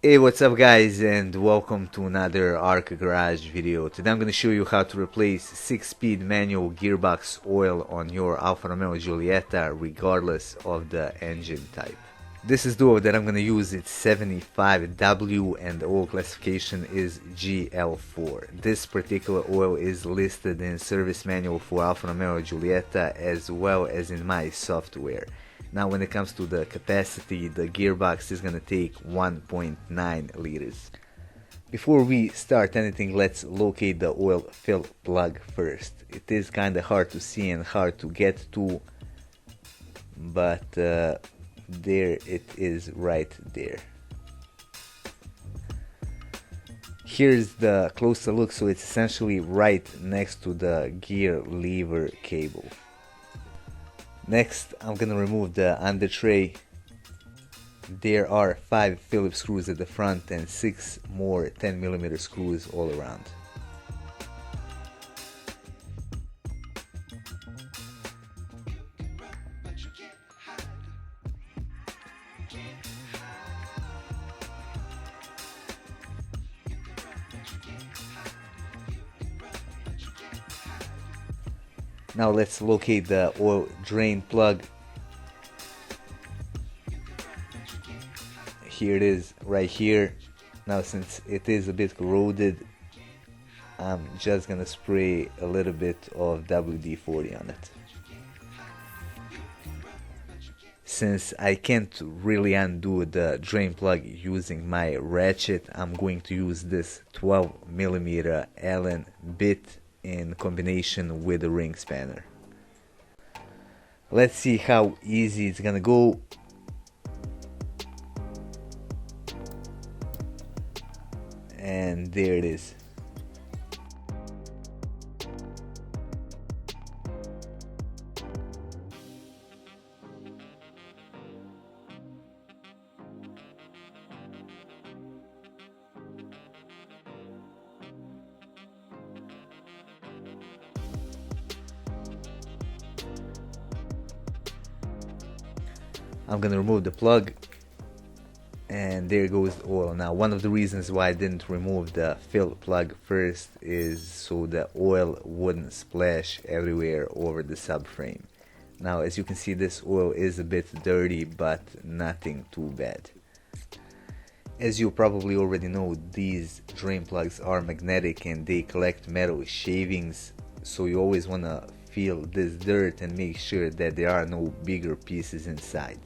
Hey, what's up guys, and welcome to another Arc Garage video. Today I'm going to show you how to replace 6-speed manual gearbox oil on your Alfa Romeo Giulietta regardless of the engine type. This is the oil that I'm going to use. It's 75W and the oil classification is GL4. This particular oil is listed in service manual for Alfa Romeo Giulietta as well as in my software. Now when it comes to the capacity, the gearbox is going to take 1.9 liters. Before we start anything, let's locate the oil fill plug first. It is kind of hard to see and hard to get to, but there it is right there. Here's the closer look. So it's essentially right next to the gear lever cable. Next, I'm gonna remove the under tray. There are 5 Phillips screws at the front and 6 more 10mm screws all around. Now let's locate the oil drain plug. Here it is right here. Now since it is a bit corroded, I'm just gonna spray a little bit of WD-40 on it. Since I can't really undo the drain plug using my ratchet, I'm going to use this 12mm Allen bit in combination with the ring spanner. Let's see how easy it's gonna go. And there it is. I'm gonna remove the plug, and there goes the oil. Now one of the reasons why I didn't remove the fill plug first is so the oil wouldn't splash everywhere over the subframe. Now as you can see, this oil is a bit dirty, but nothing too bad. As you probably already know, these drain plugs are magnetic and they collect metal shavings, so you always want to feel this dirt and make sure that there are no bigger pieces inside.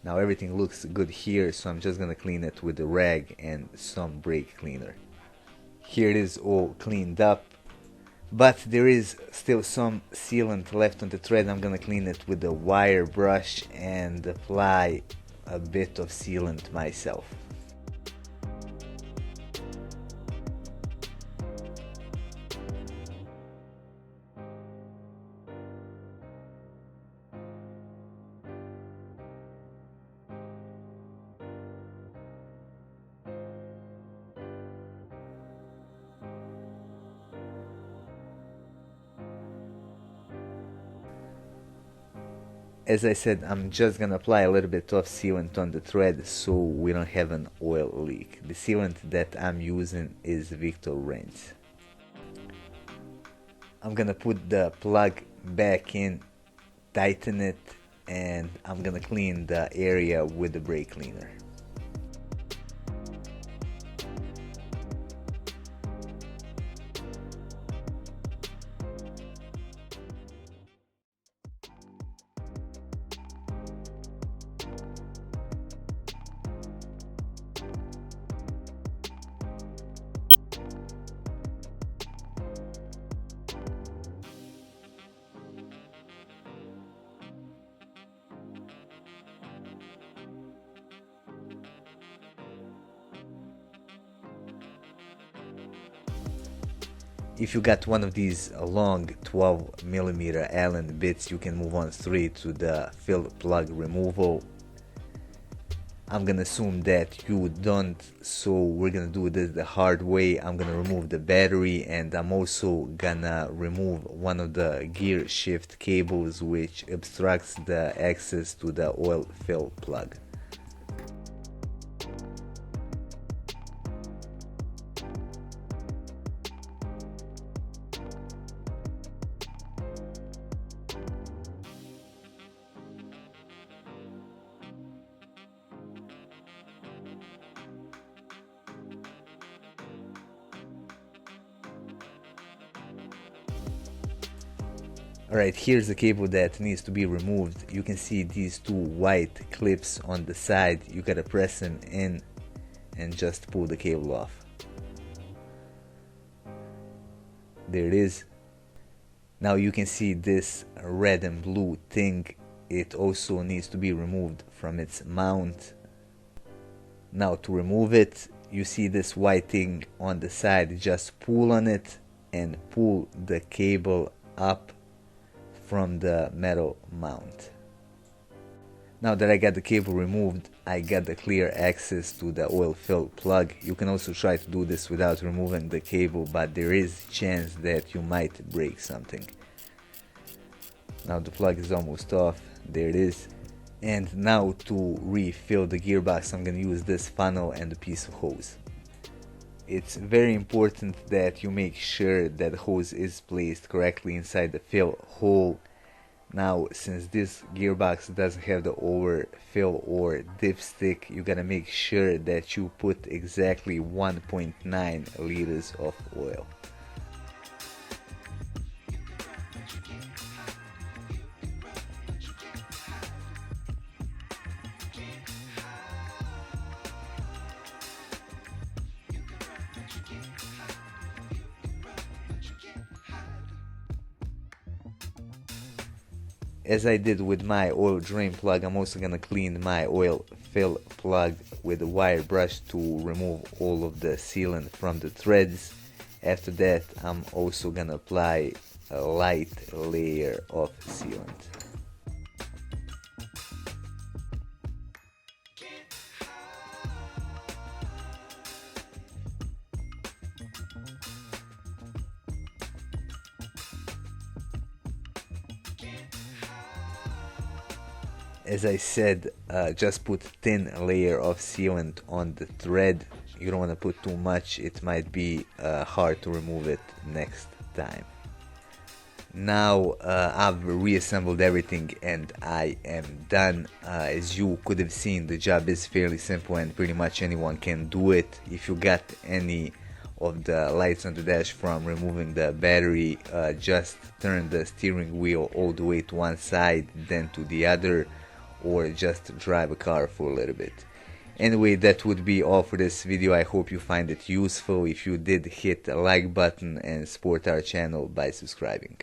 Now everything looks good here, so I'm just gonna clean it with a rag and some brake cleaner. Here it is all cleaned up, but there is still some sealant left on the thread. I'm gonna clean it with a wire brush and apply a bit of sealant myself. As I said, I'm just gonna apply a little bit of sealant on the thread so we don't have an oil leak. The sealant that I'm using is Victor Rands. I'm gonna put the plug back in, tighten it, and I'm gonna clean the area with the brake cleaner. If you got one of these long 12mm Allen bits, you can move on straight to the fill plug removal. I'm gonna assume that you don't, so we're gonna do this the hard way. I'm gonna remove the battery, and I'm also gonna remove one of the gear shift cables which obstructs the access to the oil fill plug. Alright, here's the cable that needs to be removed. You can see these two white clips on the side. You gotta press them in and just pull the cable off. There it is. Now you can see this red and blue thing. It also needs to be removed from its mount. Now to remove it, you see this white thing on the side. Just pull on it and pull the cable up from the metal mount. Now that I got the cable removed, I got the clear access to the oil fill plug. You can also try to do this without removing the cable, but there is a chance that you might break something. Now the plug is almost off. There it is. And now to refill the gearbox, I'm gonna use this funnel and a piece of hose. It's very important that you make sure that the hose is placed correctly inside the fill hole. Now, since this gearbox doesn't have the overfill or dipstick, you gotta make sure that you put exactly 1.9 liters of oil. As I did with my oil drain plug, I'm also gonna clean my oil fill plug with a wire brush to remove all of the sealant from the threads. After that, I'm also gonna apply a light layer of sealant. As I said, just put thin layer of sealant on the thread. You don't want to put too much, it might be hard to remove it next time. Now I've reassembled everything and I am done. As you could have seen, the job is fairly simple and pretty much anyone can do it. If you got any of the lights on the dash from removing the battery, just turn the steering wheel all the way to one side, then to the other, or just drive a car for a little bit. Anyway, that would be all for this video. I hope you find it useful. If you did, hit the like button and support our channel by subscribing.